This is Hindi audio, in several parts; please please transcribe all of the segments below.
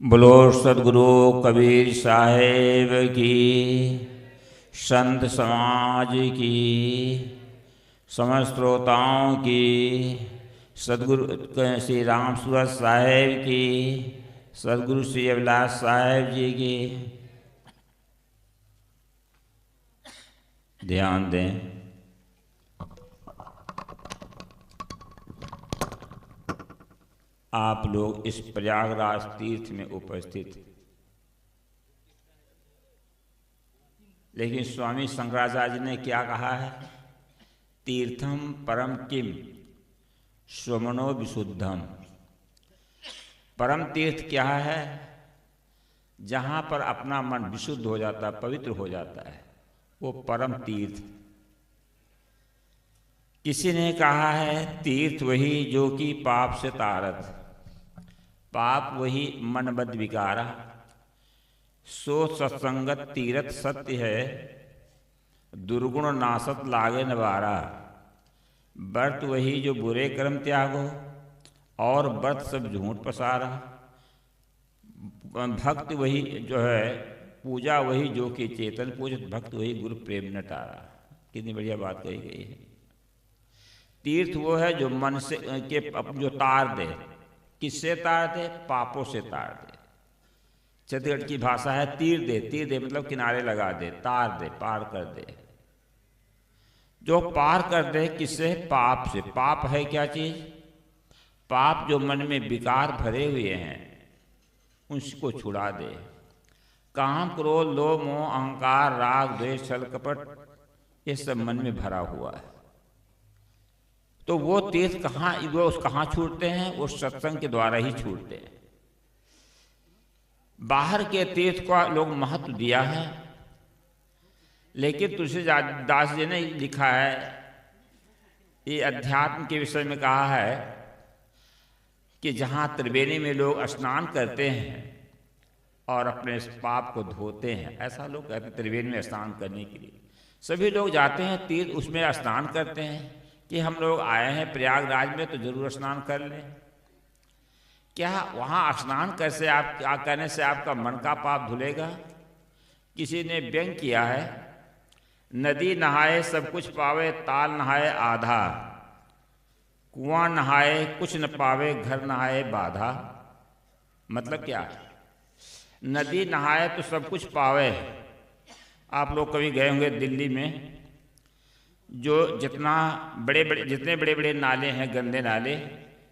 बोलो सदगुरु कबीर साहेब की, संत समाज की, समस्त श्रोताओं की, सदगुरु श्री राम सूरत साहेब की, सदगुरु श्री अभिलाष साहेब जी की। ध्यान दें। आप लोग इस प्रयागराज तीर्थ में उपस्थित, लेकिन स्वामी शंकराचार्य ने क्या कहा है? तीर्थम परम किम स्वमनो विशुद्धम। परम तीर्थ क्या है? जहाँ पर अपना मन विशुद्ध हो जाता है, पवित्र हो जाता है, वो परम तीर्थ। किसी ने कहा है तीर्थ वही जो कि पाप से तारत, पाप वही मनबद्ध विकारा, सो सत्संगत तीरथ सत्य है, दुर्गुण नासत लागे नवारा। व्रत वही जो बुरे कर्म त्यागो, और व्रत सब झूठ पसारा। भक्त वही जो है, पूजा वही जो कि चेतन पूजित, भक्त वही गुरु प्रेम न टारा। कितनी बढ़िया बात कही गई है। तीर्थ वो है जो मन से के जो तार दे। किससे तार दे? पापों से तार दे। छत्तीसगढ़ की भाषा है तीर दे। तीर दे मतलब किनारे लगा दे, तार दे, पार कर दे। जो पार कर दे किससे? पाप से। पाप है क्या चीज? पाप जो मन में विकार भरे हुए हैं उसको छुड़ा दे। काम, क्रोध, लोभ, मोह, अहंकार, राग, द्वेष, छल, कपट, ये सब मन में भरा हुआ है। तो वो तीर्थ कहाँ छूटते हैं? वो सत्संग के द्वारा ही छूटते हैं। बाहर के तीर्थ को लोग महत्व दिया है, लेकिन तुलसीदास जी ने लिखा है, ये अध्यात्म के विषय में कहा है कि जहाँ त्रिवेणी में लोग स्नान करते हैं और अपने पाप को धोते हैं, ऐसा लोग कहते हैं त्रिवेणी में स्नान करने के लिए। सभी लोग जाते हैं तीर्थ, उसमें स्नान करते हैं कि हम लोग आए हैं प्रयागराज में तो जरूर स्नान कर लें। क्या वहाँ स्नान कैसे करने से आपका मन का पाप धुलेगा? किसी ने व्यंग किया है, नदी नहाए सब कुछ पावे, ताल नहाए आधा, कुआं नहाए कुछ न पावे, घर नहाए बाधा। मतलब क्या? नदी नहाए तो सब कुछ पावे। आप लोग कभी गए होंगे दिल्ली में, जो जितने बड़े बड़े नाले हैं, गंदे नाले,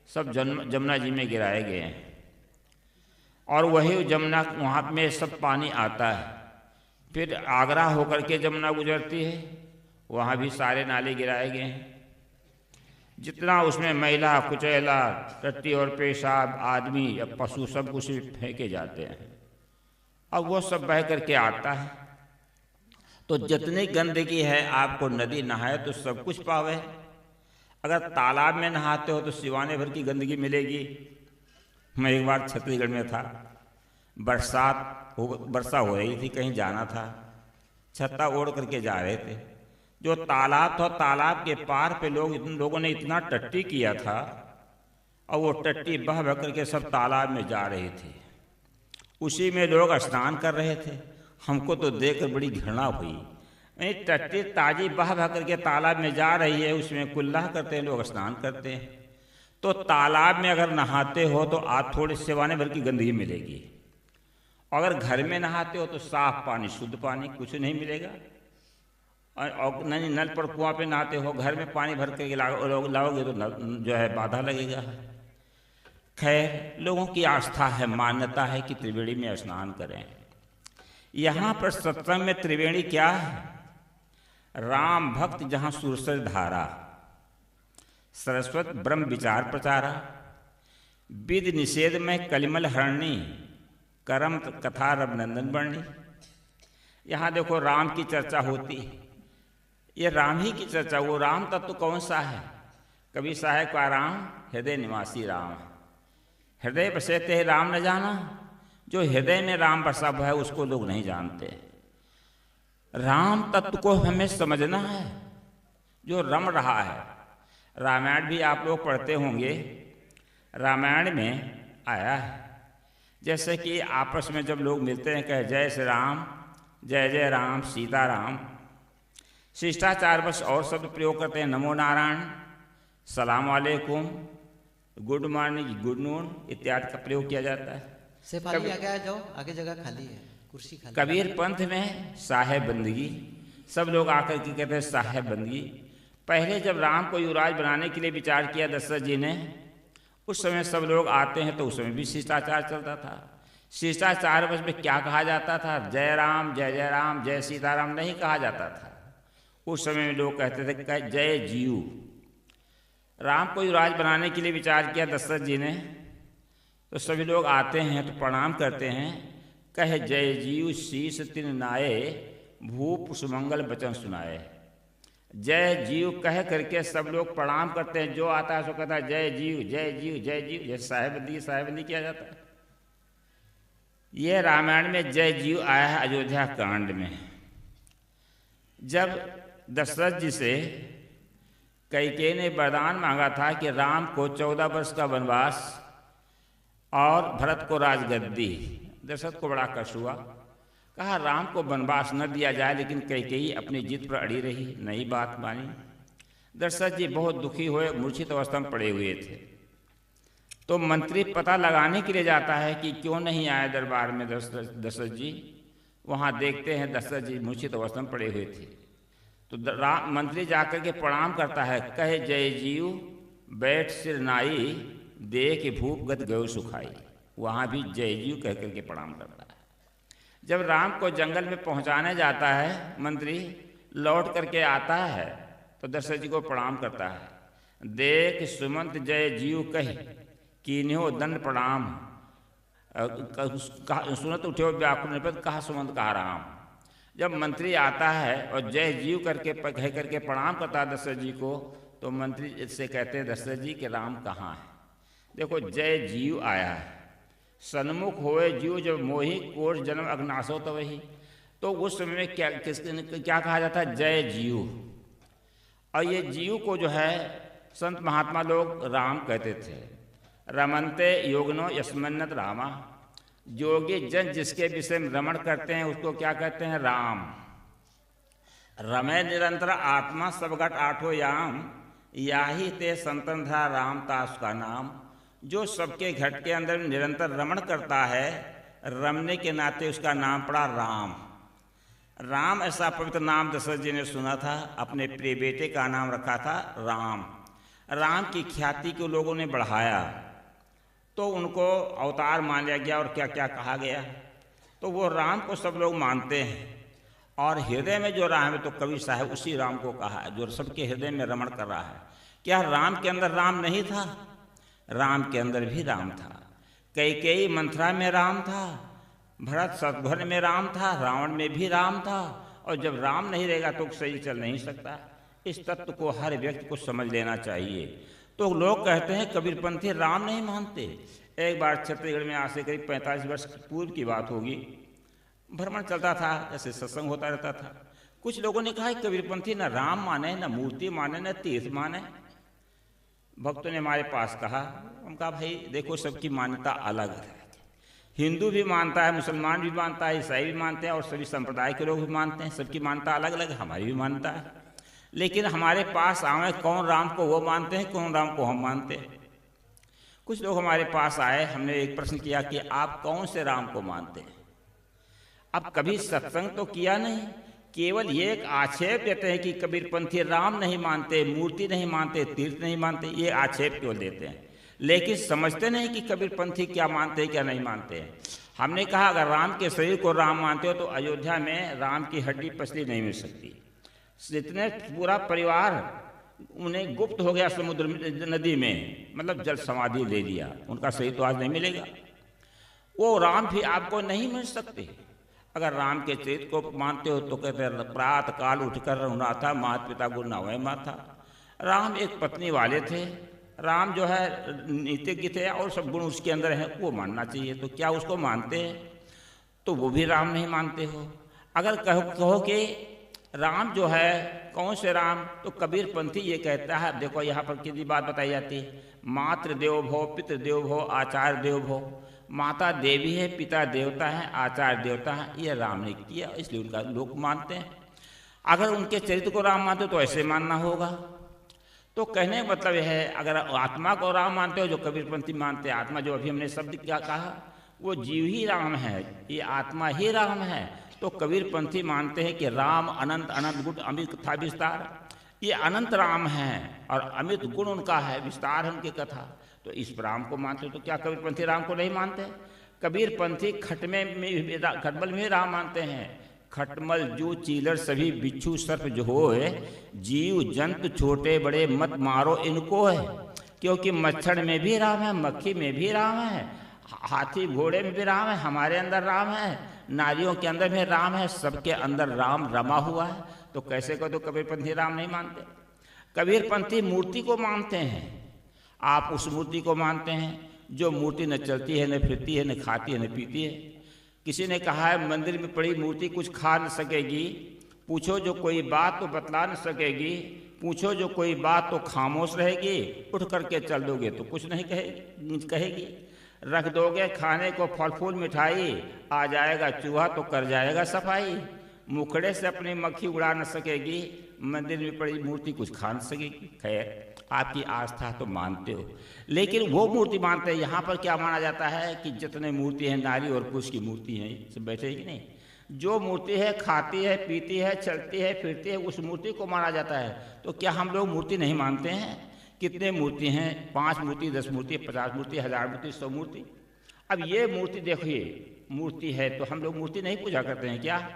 सब जमुना जी में गिराए गए हैं, और वही जमुना वहाँ में सब पानी आता है। फिर आगरा होकर के जमुना गुजरती है, वहाँ भी सारे नाले गिराए गए हैं। जितना उसमें मैला कुचैला, टट्टी और पेशाब, आदमी या पशु सब कुछ फेंके जाते हैं, अब वो सब बह करके आता है। तो जितनी गंदगी है, आपको नदी नहाए तो सब कुछ पावे। अगर तालाब में नहाते हो तो सिवाने भर की गंदगी मिलेगी। मैं एक बार छत्तीसगढ़ में था, वर्षा हो रही थी, कहीं जाना था, छत्ता ओढ़ करके जा रहे थे। जो तालाब था, तालाब के पार पे लोगों ने इतना टट्टी किया था, और वो टट्टी बह बह करके सब तालाब में जा रही थी। उसी में लोग स्नान कर रहे थे। हमको तो देखकर बड़ी घृणा हुई। टट्टी ताजी बह बह करके तालाब में जा रही है, उसमें कुल्ला करते हैं लोग, स्नान करते हैं। तो तालाब में अगर नहाते हो तो आप थोड़े सिवाने भर की गंदगी मिलेगी। अगर घर में नहाते हो तो साफ पानी, शुद्ध पानी, कुछ नहीं मिलेगा। और नहीं, नल पर कुआं पे नहाते हो, घर में पानी भर के लाओगे तो जो है बाधा लगेगा। खैर, लोगों की आस्था है, मान्यता है कि त्रिवेणी में स्नान करें। यहाँ पर सत्संग में त्रिवेणी क्या है? राम भक्त जहाँ सुरसर धारा, सरस्वत ब्रह्म विचार प्रचारा, विधि निषेध में कलिमल हरणी, करम कथा रघुनंदन वर्णी। यहाँ देखो राम की चर्चा होती है, ये राम ही की चर्चा। वो राम तत्व कौन सा है? कभी साहेब का राम हृदय निवासी राम, हृदय बसेते है राम न जाना। जो हृदय में राम बसा हुआ है उसको लोग नहीं जानते। राम तत्व को हमें समझना है, जो रम रहा है। रामायण भी आप लोग पढ़ते होंगे, रामायण में आया है जैसे कि आपस में जब लोग मिलते हैं कहे जय श्री राम, जय जय राम, सीताराम। शिष्टाचार बस और शब्द प्रयोग करते हैं, नमो नारायण, सलाम वालेकुम, गुड मॉर्निंग, गुड नून इत्यादि का प्रयोग किया जाता है। आगे आ जाओ, आगे जगह खाली है, कुर्सी खाली। कबीर पंथ में साहेब बंदगी, सब लोग आकर के कहते हैं साहेब बंदगी। पहले जब राम को युवराज बनाने के लिए विचार किया दशरथ जी ने, उस समय सब लोग आते हैं तो उस समय भी शिष्टाचार चलता था। शिष्टाचार बस में क्या कहा जाता था, जय राम, जय जय राम, जय सीताराम नहीं कहा जाता था। उस समय में लोग कहते थे जय जीव। राम को युवराज बनाने के लिए विचार किया दशरथ जी ने, तो सभी लोग आते हैं तो प्रणाम करते हैं, कहे जय जीव शीस तिन नाये, भूप सुमंगल वचन सुनाए। जय जीव कह करके सब लोग प्रणाम करते हैं, जो आता है सो कहता है जय जीव, जय जीव, जय जीव, जैसे साहेबंदी किया जाता है। यह रामायण में जय जीव आया है अयोध्या कांड में। जब दशरथ जी से कैकेयी ने वरदान मांगा था कि राम को 14 वर्ष का वनवास और भरत को राजगद्दी, दशरथ को बड़ा कष्ट हुआ। कहा राम को वनवास न दिया जाए, लेकिन कैकेयी अपनी जिद पर अड़ी रही, नई बात मानी। दशरथ जी बहुत दुखी हुए, मूर्छित अवस्था में पड़े हुए थे। तो मंत्री पता लगाने के लिए जाता है कि क्यों नहीं आए दरबार में दशरथ जी। वहाँ देखते हैं दशरथ जी मूर्छित अवस्था में पड़े हुए थे। तो मंत्री जाकर के प्रणाम करता है, कहे जय जीव बैठ सिर नाई, देख भूप गत गयो सुखाई। वहाँ भी जय जीव कह करके प्रणाम करता है। जब राम को जंगल में पहुँचाने जाता है मंत्री, लौट करके आता है तो दशरथ जी को प्रणाम करता है, देख सुमंत जय जीव कही, कीन्हो दंड प्रणाम, सुनत उठ्यो व्याकुल निपत, कहा सुमंत कहा राम। जब मंत्री आता है और जय जीव करके कह करके प्रणाम करता है दशरथ जी को, तो मंत्री से कहते हैं दशरथ जी के राम कहाँ है। देखो जय जीव आया है, सन्मुख होए जीव जब मोही, कोष जन्म अग्नासो तो वही। तो उस समय में क्या कहा जाता है, जय जीव। और ये जीव को जो है संत महात्मा लोग राम कहते थे। रमनते योगनो यस्मन्नत रामा, योगी जन जिसके विषय में रमण करते हैं उसको क्या कहते हैं, राम। रमे निरंतर आत्मा सब घट आठो याम, याही ते संतन धरा राम तास का नाम। जो सबके घट के अंदर निरंतर रमण करता है, रमने के नाते उसका नाम पड़ा राम। राम ऐसा पवित्र नाम दशरथ जी ने सुना था, अपने प्रिय बेटे का नाम रखा था राम। राम की ख्याति को लोगों ने बढ़ाया तो उनको अवतार मान लिया गया और क्या क्या कहा गया। तो वो राम को सब लोग मानते हैं, और हृदय में जो राम है तो कवि साहब उसी राम को कहा है जो सबके हृदय में रमण कर रहा है। क्या राम के अंदर राम नहीं था? राम के अंदर भी राम था। कैकेयी मंथरा में राम था, भरत शत्रुघ्न में राम था, रावण में भी राम था। और जब राम नहीं रहेगा तो सही चल नहीं सकता। इस तत्व को हर व्यक्ति को समझ लेना चाहिए। तो लोग कहते हैं कबीरपंथी राम नहीं मानते। एक बार छत्तीसगढ़ में आज से करीब 45 वर्ष पूर्व की बात होगी, भ्रमण चलता था, जैसे सत्संग होता रहता था। कुछ लोगों ने कहा कबीरपंथी न राम माने, न मूर्ति माने, न तीर्थ माने। भक्तों ने हमारे पास कहा, हम कहा भाई देखो सबकी मान्यता अलग है। हिंदू भी मानता है, मुसलमान भी मानता है, ईसाई भी मानते हैं और सभी संप्रदाय के लोग भी मानते हैं। सबकी मान्यता अलग अलग है, हमारी भी मान्यता है। लेकिन हमारे पास आए कौन राम को वो मानते हैं, कौन राम को हम मानते हैं। कुछ लोग हमारे पास आए, हमने एक प्रश्न किया कि आप कौन से राम को मानते हैं। अब कभी सत्संग तो किया नहीं, केवल ये एक आक्षेप देते हैं कि कबीरपंथी राम नहीं मानते, मूर्ति नहीं मानते, तीर्थ नहीं मानते। ये आक्षेप केवल देते हैं, लेकिन समझते नहीं कि कबीरपंथी क्या मानते हैं क्या नहीं मानते हैं। हमने कहा अगर राम के शरीर को राम मानते हो तो अयोध्या में राम की हड्डी पसली नहीं मिल सकती। इतने पूरा परिवार उन्हें गुप्त हो गया समुद्र नदी में, मतलब जल समाधि ले लिया, उनका शरीर तो आज नहीं मिलेगा। वो राम भी आपको नहीं मिल सकते। अगर राम के चरित्र को मानते हो तो कहते हैं प्रातः काल उठकर रहुना था, माता पिता गुरु नावय माथा। राम एक पत्नी वाले थे, राम जो है नीतिज्ञ थे और सब गुण उसके अंदर हैं, वो मानना चाहिए। तो क्या उसको मानते हैं? तो वो भी राम नहीं मानते हो। अगर कहो कि राम जो है कौन से राम, तो कबीरपंथी ये कहता है, देखो यहाँ पर कितनी बात बताई जाती है, मातृ देवो भव, पितृ देवो भव, आचार्य देवो भव। माता देवी है, पिता देवता है, आचार्य देवता है, ये राम ने किया, इसलिए उनका लोग मानते हैं। अगर उनके चरित्र को राम मानते हो तो ऐसे मानना होगा। तो कहने का मतलब यह है, अगर आत्मा को राम मानते हो, जो कबीरपंथी मानते हैं आत्मा, जो अभी हमने शब्द क्या कहा, वो जीव ही राम है, ये आत्मा ही राम है। तो कबीरपंथी मानते हैं कि राम अनंत, अनंत गुण अमित कथा विस्तार, ये अनंत राम है और अमित गुण उनका है, विस्तार है उनकी कथा। तो इस राम को मानते हो, तो क्या कबीरपंथी राम को नहीं मानते? कबीरपंथी खटमल में राम मानते हैं। खटमल जू चीलर सभी बिच्छू सर्प जो होए, जीव जंतु छोटे बड़े मत मारो इनको है। क्योंकि मच्छर में भी राम है, मक्खी में भी राम है, हाथी घोड़े में भी राम है, हमारे अंदर राम है, नारियों के अंदर भी राम है, सबके अंदर राम रमा हुआ है। तो कैसे को तो कबीरपंथी राम नहीं मानते? कबीरपंथी मूर्ति को मानते हैं। आप उस मूर्ति को मानते हैं जो मूर्ति न चलती है, न फिरती है, न खाती है, न पीती है। किसी ने कहा है मंदिर में पड़ी मूर्ति कुछ खा न सकेगी, पूछो जो कोई बात तो बतला न सकेगी, पूछो जो कोई बात तो खामोश रहेगी, उठ करके चल दोगे तो कुछ नहीं कहेगी, रख दोगे खाने को फल फूल मिठाई, आ जाएगा चूहा तो कर जाएगा सफाई, मुखड़े से अपनी मक्खी उड़ा न सकेगी, मंदिर में पड़ी मूर्ति कुछ खा न सकेगी। खैर, आपकी आस्था तो मानते हो, लेकिन वो मूर्ति मानते हैं। यहाँ पर क्या माना जाता है कि जितने मूर्ति हैं, नारी और पुरुष की मूर्ति हैं, सब बैठे कि नहीं, जो मूर्ति है खाती है, पीती है, चलती है, फिरती है, उस मूर्ति को माना जाता है। तो क्या हम लोग मूर्ति नहीं मानते हैं? कितने मूर्ति हैं? 5 मूर्ति, 10 मूर्ति, 50 मूर्ति, 1000 मूर्ति, 100 मूर्ति। अब ये मूर्ति देखिए, मूर्ति है तो हम लोग मूर्ति नहीं पूजा करते हैं क्या?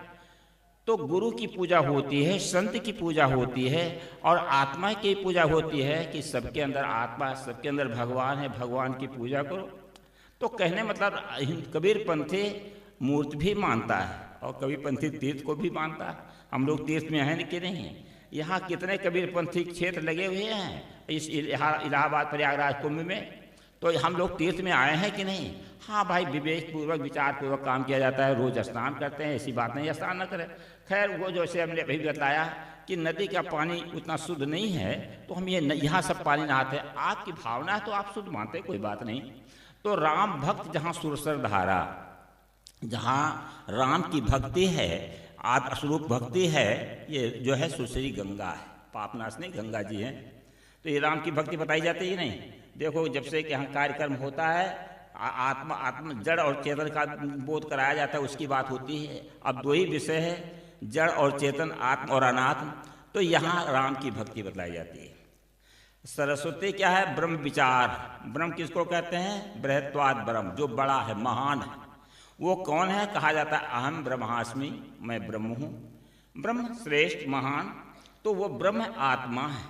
तो गुरु की पूजा होती है, संत की पूजा होती है, और आत्मा की पूजा होती है कि सबके अंदर आत्मा, सबके अंदर भगवान है, भगवान की पूजा करो। तो कहने मतलब कबीरपंथी मूर्ति भी मानता है और कबीरपंथी तीर्थ को भी मानता है। हम लोग तीर्थ में हैं कि नहीं? यहाँ कितने कबीरपंथी क्षेत्र लगे हुए हैं इस इलाहाबाद प्रयागराज कुंभ में, तो हम लोग तीर्थ में आए हैं कि नहीं? हाँ भाई, विवेक पूर्वक विचार पूर्वक काम किया जाता है, रोज स्नान करते हैं, ऐसी बात नहीं स्नान न करें। खैर, वो जैसे हमने अभी बताया कि नदी का पानी उतना शुद्ध नहीं है, तो हम यहाँ सब पानी नहाते हैं। आपकी भावना है तो आप शुद्ध मानते, कोई बात नहीं। तो राम भक्त जहाँ सुरसर धारा, जहाँ राम की भक्ति है, आत्मस्वरूप भक्ति है, ये जो है सुरसरी गंगा है, पापनाशनी गंगा जी हैं। तो ये राम की भक्ति बताई जाती है नहीं? देखो, जब से कि यहाँ कार्यक्रम होता है, आत्मा जड़ और चेतन का बोध कराया जाता है, उसकी बात होती है। अब 2 ही विषय है, जड़ और चेतन, आत्म और अनात्म। तो यहाँ राम की भक्ति बतलाई जाती है। सरस्वती क्या है? ब्रह्म विचार। ब्रह्म किसको कहते हैं? बृहत्वाद ब्रह्म, जो बड़ा है, महान है। वो कौन है? कहा जाता है अहम ब्रह्मास्मि, मैं ब्रह्म हूँ। ब्रह्म श्रेष्ठ, महान, तो वो ब्रह्म आत्मा है।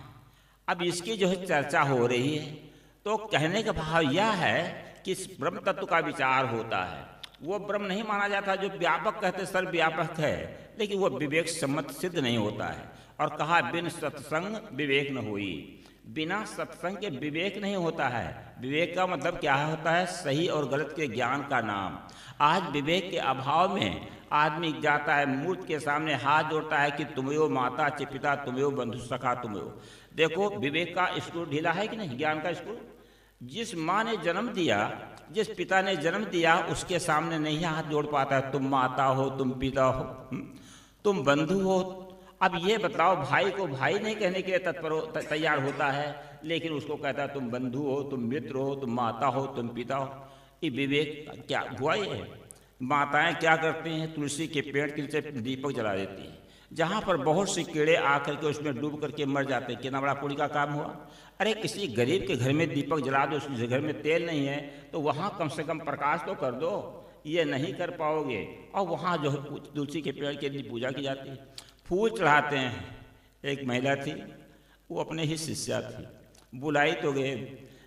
अब इसकी जो है चर्चा हो रही है, तो कहने का भाव यह है कि इस ब्रह्म तत्व का विचार होता है। वो ब्रह्म नहीं माना जाता जो व्यापक कहते सर्वव्यापक है, लेकिन वो विवेक सम्मत सिद्ध नहीं होता है। और कहा बिन सत्संग विवेक न होई, बिना सत्संग के विवेक नहीं होता है। विवेक का मतलब क्या होता है? सही और गलत के ज्ञान का नाम। आज विवेक के अभाव में आदमी जाता है, मूर्ति के सामने हाथ जोड़ता है कि तुम्हें माता चे पिता, तुम्हें बंधु सखा, तुम्हें। देखो, विवेक का स्कूल ढीला है कि नहीं? ज्ञान का स्कूल। जिस माँ ने जन्म दिया, जिस पिता ने जन्म दिया, उसके सामने नहीं हाथ जोड़ पाता है। तुम माता हो, तुम पिता हो, तुम बंधु हो। अब ये बताओ, भाई को भाई नहीं कहने के लिए तैयार होता है, लेकिन उसको कहता है तुम बंधु हो, तुम मित्र हो, तुम माता हो, तुम पिता हो। ये विवेक क्या हुआ? ये माताएं क्या करती हैं? तुलसी के पेड़ के नीचे दीपक जला देती हैं, जहाँ पर बहुत से कीड़े आकर के उसमें डूब करके मर जाते हैं। कितना बड़ा पुण्य का काम हुआ। अरे, किसी गरीब के घर में दीपक जला दो, उसके घर में तेल नहीं है, तो वहाँ कम से कम प्रकाश तो कर दो। ये नहीं कर पाओगे, और वहाँ जो है तुलसी के पेड़ के लिए पूजा की जाती है, फूल चढ़ाते हैं। एक महिला थी, वो अपने ही शिष्या थी, बुलाई तो गए,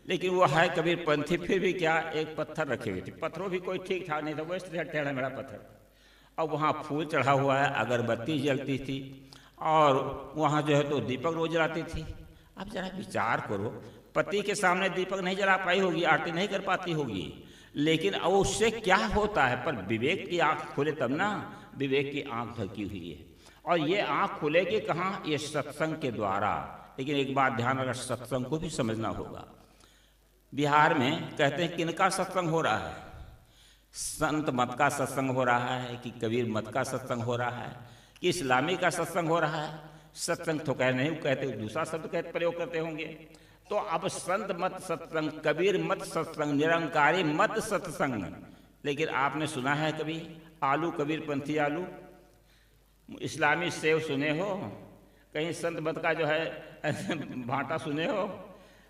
लेकिन वो है कबीरपंथी, फिर भी क्या, एक पत्थर रखे हुए थे। पत्थरों भी कोई ठीक ठाक नहीं था, वो टेढ़ा मेरा पत्थर। अब वहाँ फूल चढ़ा हुआ है, अगरबत्ती जलती थी, और वहाँ जो है तो दीपक रोज जलाती थी। अब जरा विचार करो, पति के सामने दीपक नहीं जला पाई होगी, आरती नहीं कर पाती होगी, लेकिन अब उससे क्या होता है? पर विवेक की आँख खोले तब ना। विवेक की आँख ढकी हुई है, और ये आँख खुलेगी कहाँ? ये सत्संग के द्वारा। लेकिन एक बात ध्यान रखना, सत्संग को भी समझना होगा। बिहार में कहते हैं किनका सत्संग हो रहा है? संत मत का सत्संग हो रहा है कि कबीर मत का सत्संग हो रहा है कि इस्लामी का सत्संग हो रहा है। सत्संग तो कह नहीं कहते, दूसरा शब्द कहते प्रयोग करते होंगे। तो अब संत मत सत्संग, कबीर मत सत्संग, निरंकारी मत सत्संग। लेकिन आपने सुना है कभी आलू कबीर पंथी आलू, इस्लामी सेव सुने हो? कहीं संत मत का जो है भाटा सुने हो?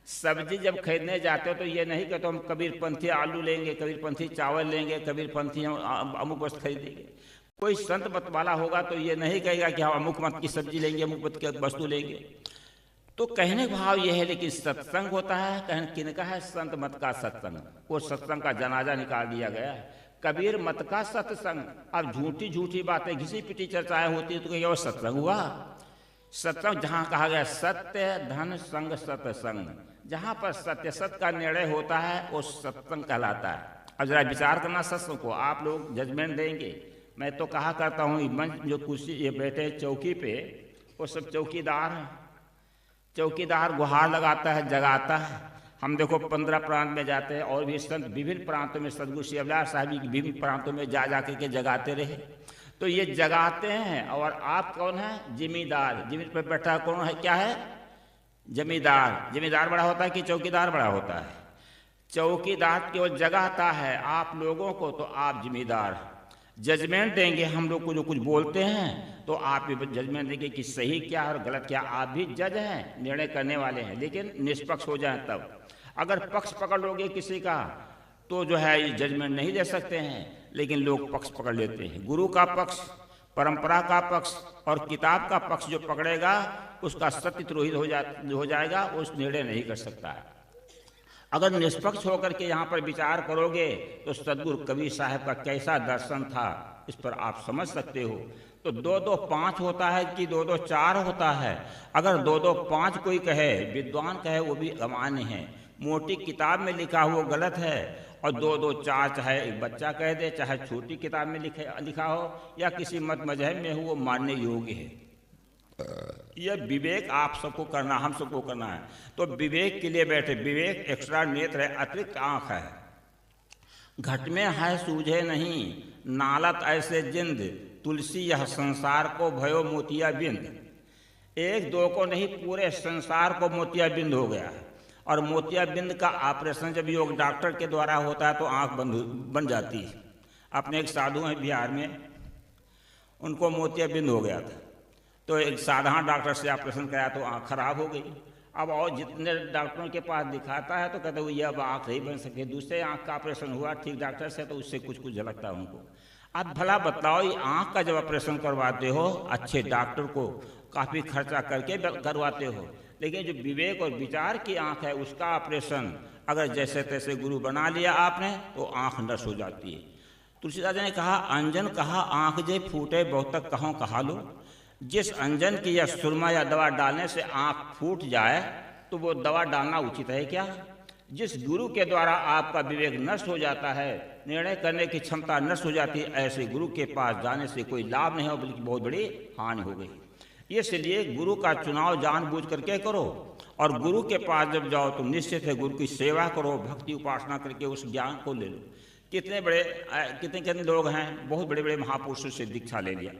सब्जी जब खरीदने जाते हो तो ये नहीं कहते हम कबीर पंथी आलू लेंगे, कबीर पंथी चावल लेंगे, कबीर पंथी हम अमुक वस्तु खरीदेंगे। कोई संत मत वाला होगा तो ये नहीं कहेगा कि हम अमुक मत की सब्जी लेंगे, अमुक मत की वस्तु लेंगे। तो कहने का भाव ये है, लेकिन सत्संग होता है, कहने किनका है? संत मत का सत्संग। वो सत्संग का जनाजा निकाल दिया गया है, कबीर मत का सत्संग। अब झूठी झूठी बातें घिसी पिटी चर्चाएं होती है तो क्या वो सत्संग हुआ? सत्संग जहाँ कहा गया सत्य धन संग सत्संग, जहाँ पर सत्य सत्य का निर्णय होता है वो सत्संग कहलाता है। अब जरा विचार करना सत्संग को, आप लोग जजमेंट देंगे। मैं तो कहा करता हूँ मंच जो कुर्सी ये बैठे चौकी पे, वो सब चौकीदार हैं। चौकीदार गुहार लगाता है, जगाता है। हम देखो 15 प्रांत में जाते हैं और भी संत विभिन्न प्रांतों में, सदगुरु शिवलाल साहब जी विभिन्न प्रांतों में जा जा के जगाते रहे। तो ये जगाते हैं और आप कौन है? जिम्मेदार। जिम्मेदार पर बैठा कौन है? क्या है? जमींदार। जमींदार बड़ा होता है कि चौकीदार बड़ा होता है? चौकीदार केवल जगाता है आप लोगों को, तो आप जिम्मेदार जजमेंट देंगे। हम लोग को जो कुछ बोलते हैं तो आप भी जजमेंट देंगे कि सही क्या है और गलत क्या। आप भी जज हैं, निर्णय करने वाले हैं, लेकिन निष्पक्ष हो जाए तब। अगर पक्ष पकड़ लोगे किसी का तो जो है ये जजमेंट नहीं दे सकते हैं, लेकिन लोग पक्ष पकड़ लेते हैं। गुरु का पक्ष, परंपरा का पक्ष और किताब का पक्ष जो पकड़ेगा उसका सत्य द्रोही हो जाएगा, उस निर्णय नहीं कर सकता है। अगर निष्पक्ष होकर के यहाँ पर विचार करोगे तो सदगुरु कबीर साहब का कैसा दर्शन था इस पर आप समझ सकते हो। तो 2-2 5 होता है कि 2-2 4 होता है? अगर 2-2 5 कोई कहे, विद्वान कहे, वो भी अमान्य है। मोटी किताब में लिखा हुआ गलत है, और 2-2 4 चाहे एक बच्चा कह दे, चाहे छोटी किताब में लिखा हो या किसी मत मजहब में हो, वो मानने योग्य है। यह विवेक आप सबको करना, हम सबको करना है। तो विवेक के लिए बैठे। विवेक एक्स्ट्रा नेत्र है, अतिरिक्त आँख है। घट में है सूझे नहीं, नालत ऐसे जिंद, तुलसी यह संसार को भयो मोतिया बिंद। 1-2 को नहीं, पूरे संसार को मोतिया बिंद हो गया है। और मोतिया बिंद का ऑपरेशन जब योग डॉक्टर के द्वारा होता है तो आँख बन जाती है। अपने एक साधु हैं बिहार में, उनको मोतिया बिंद हो गया था। तो एक साधारण डॉक्टर से ऑपरेशन कराया तो आँख खराब हो गई। अब और जितने डॉक्टरों के पास दिखाता है तो कहते वो ये अब आँख नहीं बन सके। दूसरे आँख का ऑपरेशन हुआ ठीक डॉक्टर से, तो उससे कुछ झलकता है उनको। अब भला बताओ, ये आँख का जब ऑपरेशन करवाते हो अच्छे डॉक्टर को काफ़ी खर्चा करके करवाते हो, लेकिन जो विवेक और विचार की आँख है उसका ऑपरेशन अगर जैसे तैसे गुरु बना लिया आपने तो आँख नष्ट हो जाती है। तुलसीदास जी ने कहा, अंजन कहा आँख जे फूटे बहुत तक कहों कहा लो। जिस अंजन की या सुरमा या दवा डालने से आँख फूट जाए तो वो दवा डालना उचित है क्या? जिस गुरु के द्वारा आपका विवेक नष्ट हो जाता है, निर्णय करने की क्षमता नष्ट हो जाती है, ऐसे गुरु के पास जाने से कोई लाभ नहीं हो, बल्कि बहुत बड़ी हानि हो गई। इसलिए गुरु का चुनाव जानबूझ करके करो, और गुरु के पास जब जाओ तो निश्चित है गुरु की सेवा करो, भक्ति उपासना करके उस ज्ञान को ले लो। कितने लोग हैं, बहुत बड़े बड़े महापुरुषों से दीक्षा ले लिया,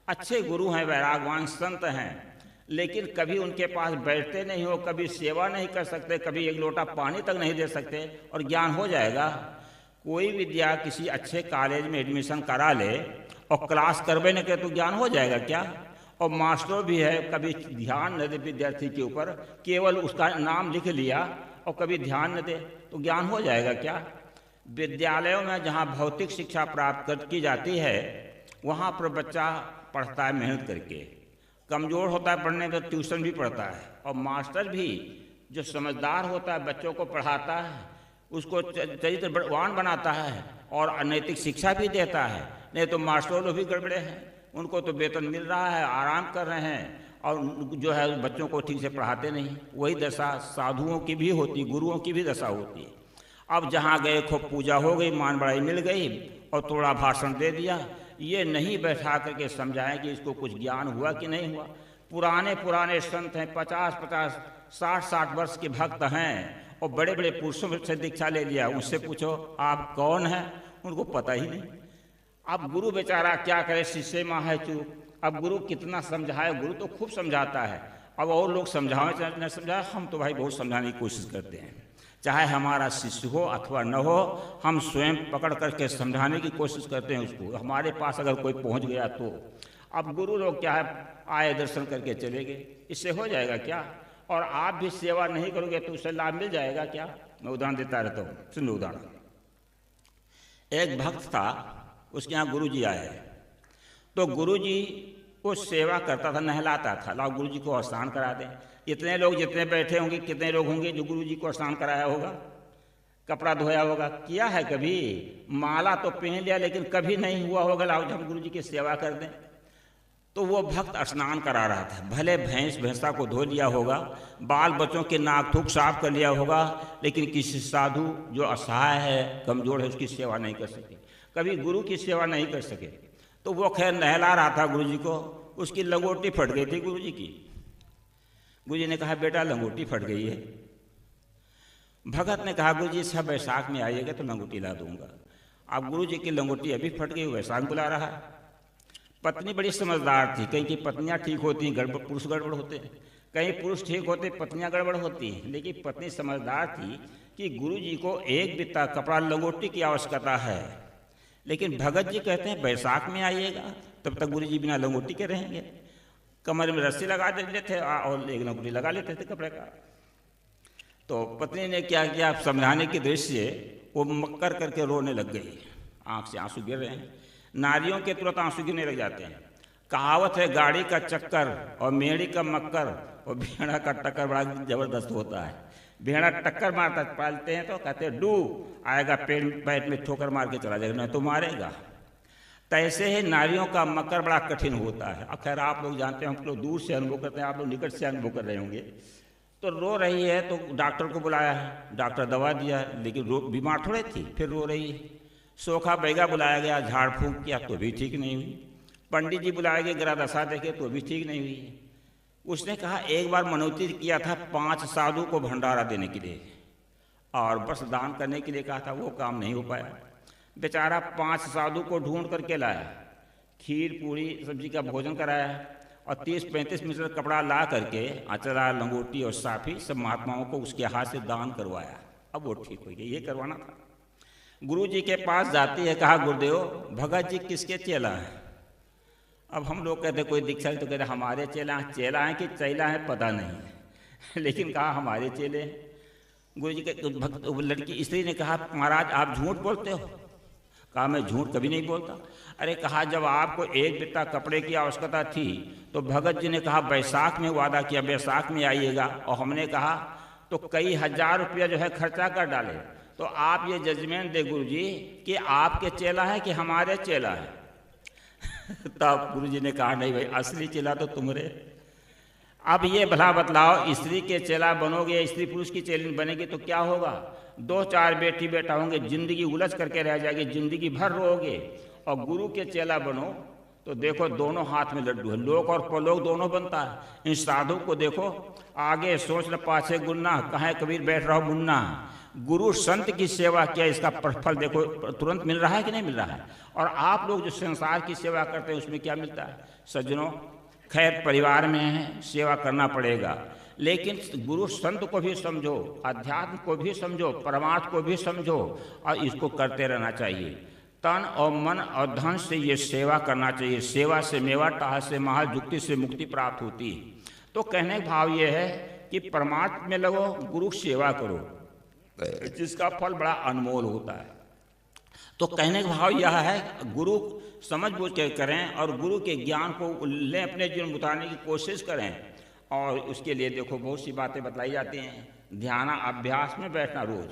अच्छे गुरु हैं, वैरागवान संत हैं, लेकिन कभी उनके पास बैठते नहीं हो, कभी सेवा नहीं कर सकते, कभी एक लोटा पानी तक नहीं दे सकते, और ज्ञान हो जाएगा? कोई विद्या किसी अच्छे कॉलेज में एडमिशन करा ले और क्लास करवे न करे तो ज्ञान हो जाएगा क्या? और मास्टर भी है, कभी ध्यान न दे विद्यार्थी के ऊपर, केवल उसका नाम लिख लिया और कभी ध्यान न दे तो ज्ञान हो जाएगा क्या? विद्यालयों में जहाँ भौतिक शिक्षा प्राप्त की जाती है वहाँ पर बच्चा पढ़ता है मेहनत करके, कमज़ोर होता है पढ़ने में तो ट्यूशन भी पढ़ता है, और मास्टर भी जो समझदार होता है बच्चों को पढ़ाता है, उसको चरित्रवान बनाता है और अनैतिक शिक्षा भी देता है। नहीं तो मास्टर लोग भी गड़बड़े हैं, उनको तो वेतन मिल रहा है, आराम कर रहे हैं, और जो है बच्चों को ठीक से पढ़ाते नहीं। वही दशा साधुओं की भी होती, गुरुओं की भी दशा होती है। अब जहाँ गए खूब पूजा हो गई, मान बड़ाई मिल गई और थोड़ा भाषण दे दिया, ये नहीं बैठा करके समझाएं कि इसको कुछ ज्ञान हुआ कि नहीं हुआ। पुराने संत हैं, 50-50, 60-60 वर्ष के भक्त हैं और बड़े बड़े पुरुषों से दीक्षा ले लिया। उनसे पूछो आप कौन हैं, उनको पता ही नहीं। अब गुरु बेचारा क्या करे, शिष्य माँ है चूक। अब गुरु कितना समझाए, गुरु तो खूब समझाता है। अब और लोग समझाएं चाहे न समझाए, हम तो भाई बहुत समझाने की कोशिश करते हैं, चाहे हमारा शिष्य हो अथवा न हो, हम स्वयं पकड़ करके समझाने की कोशिश करते हैं उसको, हमारे पास अगर कोई पहुंच गया तो। अब गुरु लोग क्या है, आए दर्शन करके चले गए, इससे हो जाएगा क्या? और आप भी सेवा नहीं करोगे तो उससे लाभ मिल जाएगा क्या? मैं उदाहरण देता रहता हूँ, सुन लो उदाहरण। एक भक्त था, उसके यहाँ गुरु जी आए, तो गुरु जी को सेवा करता था, नहलाता था, लाओ गुरु जी को स्नान करा दें। इतने लोग जितने बैठे होंगे, कितने लोग होंगे जो गुरु जी को स्नान कराया होगा, कपड़ा धोया होगा? किया है कभी? माला तो पहन लिया, लेकिन कभी नहीं हुआ होगा लाओ हम गुरु जी की सेवा कर दें। तो वो भक्त स्नान करा रहा था, भले भैंसा को धो लिया होगा, बाल बच्चों के नाक थूक साफ कर लिया होगा, लेकिन किसी साधु जो असहाय है, कमजोर है, उसकी सेवा नहीं कर सके, कभी गुरु की सेवा नहीं कर सके। तो वो खैर नहला रहा था गुरु जी को, उसकी लंगोटी फट गई थी गुरु जी की। गुरु जी ने कहा, बेटा लंगोटी फट गई है। भगत ने कहा, गुरु जी सब बैसाख में आइएगा तो लंगोटी ला दूंगा। अब गुरु जी की लंगोटी अभी फट गई, वैसाख बुला रहा है। पत्नी बड़ी समझदार थी, कहीं की पत्नियां ठीक होती हैं, गड़बड़ पुरुष गड़बड़ होते हैं, कहीं पुरुष ठीक होते पत्नियां गड़बड़ होती हैं, लेकिन पत्नी समझदार थी कि गुरु जी को एक बित्ता कपड़ा लंगोटी की आवश्यकता है, लेकिन भगत जी कहते हैं बैसाख में आइएगा, तब तक गुरु जी बिना लंगोटी के रहेंगे। कमर में रस्सी लगा देते थे और एक लंगोटी लगा लेते थे कपड़े का। तो पत्नी ने क्या किया, समझाने की दृष्टि से वो मक्कर करके रोने लग गई, आंख से आंसू गिर रहे हैं। नारियों के तुरंत आंसू गिरने लग जाते हैं। कहावत है, गाड़ी का चक्कर और मेढ़ी का मक्कर और भेड़ा का टक्कर बड़ा जबरदस्त होता है। भेड़ा टक्कर मारता पालते हैं तो कहते हैं डू आएगा, पैर में ठोकर मार के चला जाएगा, नहीं तो मारेगा। तैसे ही नारियों का मक्कर बड़ा कठिन होता है। खैर आप लोग जानते हैं, हम लोग दूर से अनुभव करते हैं, आप लोग निकट से अनुभव कर रहे होंगे। तो रो रही है तो डॉक्टर को बुलाया है, डॉक्टर दवा दिया, लेकिन बीमार थोड़े थी, फिर रो रही है। सोखा बैगा बुलाया गया, झाड़ फूंक किया तो भी ठीक नहीं हुई। पंडित जी बुलाए गए, ग्रह दशा देखे तो भी ठीक नहीं हुई। उसने कहा, एक बार मनौती किया था 5 साधु को भंडारा देने के लिए और बस दान करने के लिए कहा था, वो काम नहीं हो पाया। बेचारा 5 साधु को ढूंढ करके लाया, खीर पूरी सब्जी का भोजन कराया और 30-35 मीटर कपड़ा ला करके अचरा लंगोटी और साफी सब महात्माओं को उसके हाथ से दान करवाया। अब वो ठीक हो गई, ये करवाना था। गुरु जी के पास जाती है, कहा, गुरुदेव भगत जी किसके चेला हैं? अब हम लोग कहते कोई दीक्षा तो कहते हमारे चेला हैं। चेला हैं कि चैला हैं पता नहीं लेकिन कहा हमारे चेले। गुरु जी के भक्त लड़की स्त्री ने कहा, महाराज आप झूठ बोलते हो? कहा, मैं झूठ कभी नहीं बोलता। अरे कहा, जब आपको एक बित्ता कपड़े की आवश्यकता थी तो भगत जी ने कहा बैसाख में वादा किया, बैसाख में आइएगा, और हमने कहा तो कई हजार रुपया जो है खर्चा कर डाले। तो आप ये जजमेंट दे गुरु जी कि आपके चेला है कि हमारे चेला है। तब गुरु जी ने कहा, नहीं भाई, असली चेला तो तुम्हारे। अब ये भला बतलाओ, स्त्री के चेला बनोगे, स्त्री पुरुष की चेली बनेगी तो क्या होगा? 2-4 बेटी बेटा होंगे, जिंदगी उलझ करके रह जाएगी, जिंदगी भर रोओगे। और गुरु के चेला बनो तो देखो दोनों हाथ में लड्डू है, लोक और परलोक दोनों बनता है। इन साधु को देखो, आगे सोच ल पाछे गुन्ना, कहे कबीर बैठ रहो मुन्ना। गुरु संत की सेवा किया, इसका फल देखो तुरंत मिल रहा है कि नहीं मिल रहा है। और आप लोग जो संसार की सेवा करते हैं उसमें क्या मिलता है? सज्जनों, खैर परिवार में है, सेवा करना पड़ेगा, लेकिन गुरु संत को भी समझो, अध्यात्म को भी समझो, परमार्थ को भी समझो, और इसको करते रहना चाहिए। तन और मन और धन से ये सेवा करना चाहिए। सेवा से मेवा, टाह से महल, जुक्ति से मुक्ति प्राप्त होती है। तो कहने का भाव ये है कि परमार्थ में लगो, गुरु सेवा करो, जिसका फल बड़ा अनमोल होता है। तो कहने का भाव यह है, गुरु समझ बूझ के करें और गुरु के ज्ञान को लें, अपने जीवन में उतारने की कोशिश करें। और उसके लिए देखो बहुत सी बातें बतलाई जाती हैं। ध्यान अभ्यास में बैठना, रोज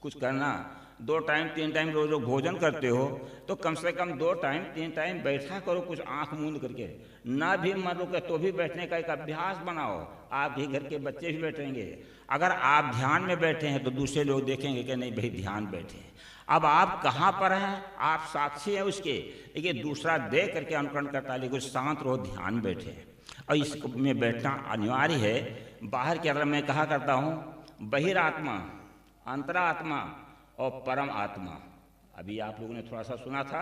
कुछ करना, 2 टाइम 3 टाइम रोज भोजन करते हो तो कम से कम 2 टाइम 3 टाइम बैठा करो, कुछ आंख मूंद करके। ना भी मन रुके तो भी बैठने का एक अभ्यास बनाओ। आप ही घर के बच्चे भी बैठेंगे। अगर आप ध्यान में बैठे हैं तो दूसरे लोग देखेंगे कि नहीं भाई ध्यान बैठे हैं। अब आप कहाँ पर हैं? आप साक्षी हैं उसके, लेकिन दूसरा देख करके अनुकरण करता है। लेकिन शांत रहो, ध्यान बैठे, और इसमें बैठना अनिवार्य है। बाहर की तरफ मैं कहा करता हूँ, बहिरात्मा, अंतरात्मा और परम आत्मा, अभी आप लोगों ने थोड़ा सा सुना था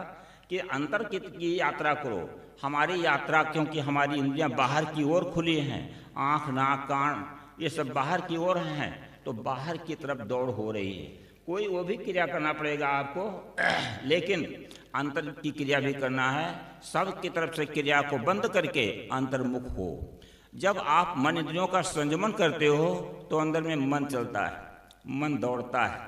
कि अंतर की यात्रा करो। हमारी यात्रा, क्योंकि हमारी इंद्रियां बाहर की ओर खुली हैं, आँख नाक कान ये सब बाहर की ओर हैं, तो बाहर की तरफ दौड़ हो रही है। कोई वो भी क्रिया करना पड़ेगा आपको, लेकिन अंतर की क्रिया भी करना है। सब की तरफ से क्रिया को बंद करके अंतर्मुख हो। जब आप मन इंद्रियों का संयमन करते हो तो अंदर में मन चलता है, मन दौड़ता है।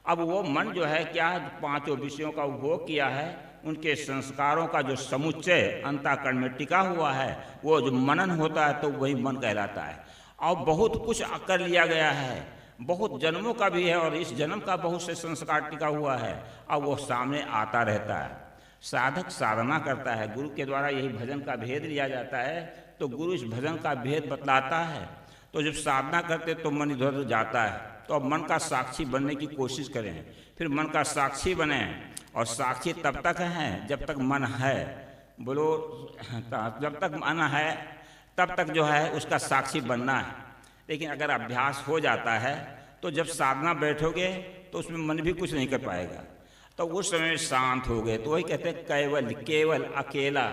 अब वो मन जो है क्या, पांचों विषयों का उपभोग किया है, उनके संस्कारों का जो समुच्चय अंतःकरण में टिका हुआ है, वो जो मनन होता है तो वही मन कहलाता है। और बहुत कुछ कर लिया गया है, बहुत जन्मों का भी है, और इस जन्म का बहुत से संस्कार टिका हुआ है। अब वो सामने आता रहता है। साधक साधना करता है, गुरु के द्वारा यही भजन का भेद लिया जाता है, तो गुरु इस भजन का भेद बतलाता है। तो जब साधना करते तो मन इधर उधर जाता है, तो अब मन का साक्षी बनने की कोशिश करें। फिर मन का साक्षी बने, और साक्षी तब तक है जब तक मन है। बोलो, जब तक मन है तब तक जो है उसका साक्षी बनना है। लेकिन अगर अभ्यास हो जाता है तो जब साधना बैठोगे तो उसमें मन भी कुछ नहीं कर पाएगा, तो उस समय शांत हो गए। तो वही कहते हैं केवल, केवल अकेला।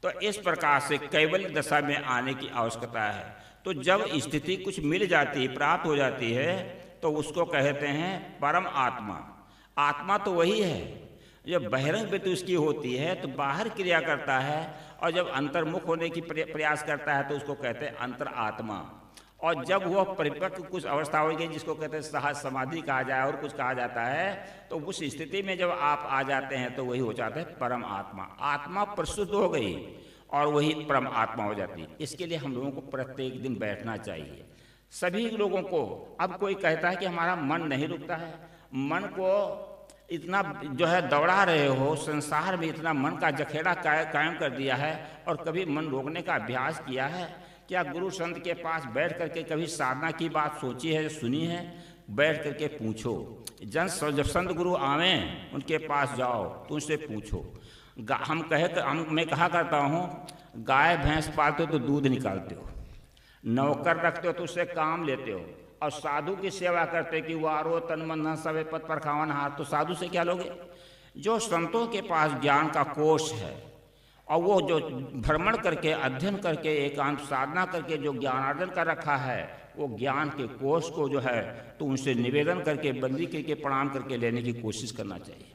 तो इस प्रकार से केवल दशा में आने की आवश्यकता है। तो जब स्थिति कुछ मिल जाती है, प्राप्त हो जाती है, तो उसको कहते हैं परम आत्मा। आत्मा तो वही है। जब बहिरंग वृत्ति उसकी होती है तो बाहर क्रिया करता है, और जब अंतर्मुख होने की प्रयास करता है तो उसको कहते हैं अंतर आत्मा। और जब वह परिपक्व कुछ अवस्था हो गई, जिसको कहते हैं सहज समाधि कहा जाए और कुछ कहा जाता है, तो उस स्थिति में जब आप आ जाते हैं तो वही हो जाता है परम आत्मा। आत्मा प्रशुद्ध हो गई और वही परम आत्मा हो जाती है। इसके लिए हम लोगों को प्रत्येक दिन बैठना चाहिए, सभी लोगों को। अब कोई कहता है कि हमारा मन नहीं रुकता है, मन को इतना जो है दौड़ा रहे हो, संसार में इतना मन का जखेड़ा कायम कर दिया है, और कभी मन रोकने का अभ्यास किया है क्या? गुरु संत के पास बैठ करके कभी साधना की बात सोची है, सुनी है? बैठ करके पूछो। जब संत गुरु आवें उनके पास जाओ तो उनसे पूछो। मैं कहा करता हूँ, गाय भैंस पालते हो तो दूध निकालते हो, नौकर रखते हो तो उससे काम लेते हो, और साधु की सेवा करते कि वारो तन मन धन सब पद पर खावन हाथ, तो साधु से क्या लोगे? जो संतों के पास ज्ञान का कोष है, और वो जो भ्रमण करके अध्ययन करके एकांत साधना करके जो ज्ञानार्जन कर रखा है, वो ज्ञान के कोष को जो है तो उनसे निवेदन करके बंदी करके प्रणाम करके लेने की कोशिश करना चाहिए।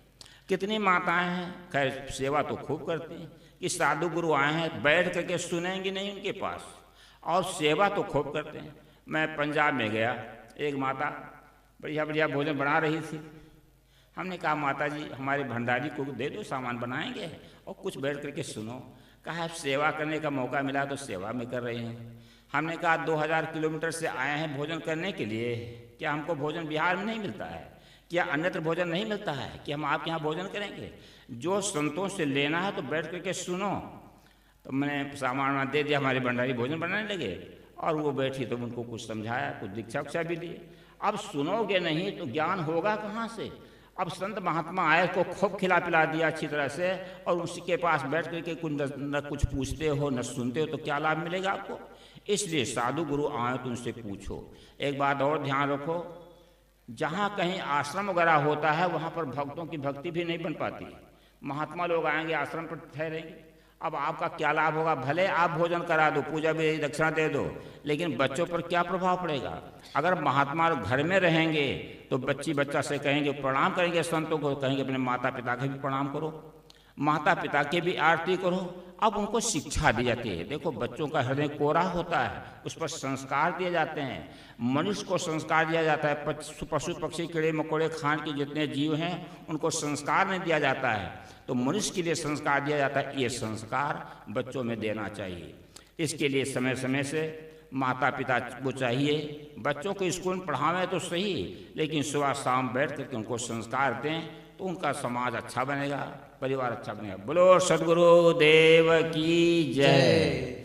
कितनी माताएं हैं, खैर सेवा तो खूब करती हैं, कि साधु गुरु आए हैं बैठ करके सुनेंगी नहीं उनके पास, और सेवा तो खूब करते हैं। मैं पंजाब में गया, एक माता बढ़िया बढ़िया भोजन बना रही थी। हमने कहा माता जी हमारे भंडारी को दे दो, सामान बनाएंगे और कुछ बैठ करके सुनो। कहा सेवा करने का मौका मिला तो सेवा में कर रहे हैं। हमने कहा 2000 किलोमीटर से आए हैं भोजन करने के लिए, क्या हमको भोजन बिहार में नहीं मिलता है? क्या अन्यत्र भोजन नहीं मिलता है कि हम आपके यहाँ भोजन करेंगे? जो संतों से लेना है तो बैठ करके सुनो। तो मैंने सामान दे दिया, हमारे भंडारी भोजन बनाने लगे, और वो बैठी तो उनको कुछ समझाया, कुछ दीक्षा उक्षा भी दी। अब सुनोगे नहीं तो ज्ञान होगा कहाँ से? अब संत महात्मा आए को खूब खिला पिला दिया अच्छी तरह से, और उसी के पास बैठ करके न कुछ पूछते हो न सुनते हो, तो क्या लाभ मिलेगा आपको? इसलिए साधु गुरु आए तो उनसे पूछो। एक बात और ध्यान रखो, जहाँ कहीं आश्रम वगैरह होता है वहाँ पर भक्तों की भक्ति भी नहीं बन पाती। महात्मा लोग आएंगे, आश्रम पर ठहरेंगे, अब आपका क्या लाभ होगा? भले आप भोजन करा दो, पूजा भी दक्षिणा दे दो, लेकिन बच्चों पर क्या प्रभाव पड़ेगा? अगर महात्मा घर में रहेंगे तो बच्चा से कहेंगे, प्रणाम करेंगे संतों को, कहेंगे अपने माता पिता के भी प्रणाम करो, माता पिता की भी आरती करो। अब उनको शिक्षा दी जाती है। देखो बच्चों का हृदय कोरा होता है, उस पर संस्कार दिए जाते हैं। मनुष्य को संस्कार दिया जाता है, पशु पक्षी कीड़े मकोड़े खान के जितने जीव हैं उनको संस्कार नहीं दिया जाता है, तो मनुष्य के लिए संस्कार दिया जाता है। ये संस्कार बच्चों में देना चाहिए। इसके लिए समय समय से माता पिता को चाहिए बच्चों को स्कूल में पढ़ावें तो सही, लेकिन सुबह शाम बैठ करके उनको संस्कार दें, तो उनका समाज अच्छा बनेगा, परिवार अच्छा बनेगा। बोलो सद्गुरु देव की जय।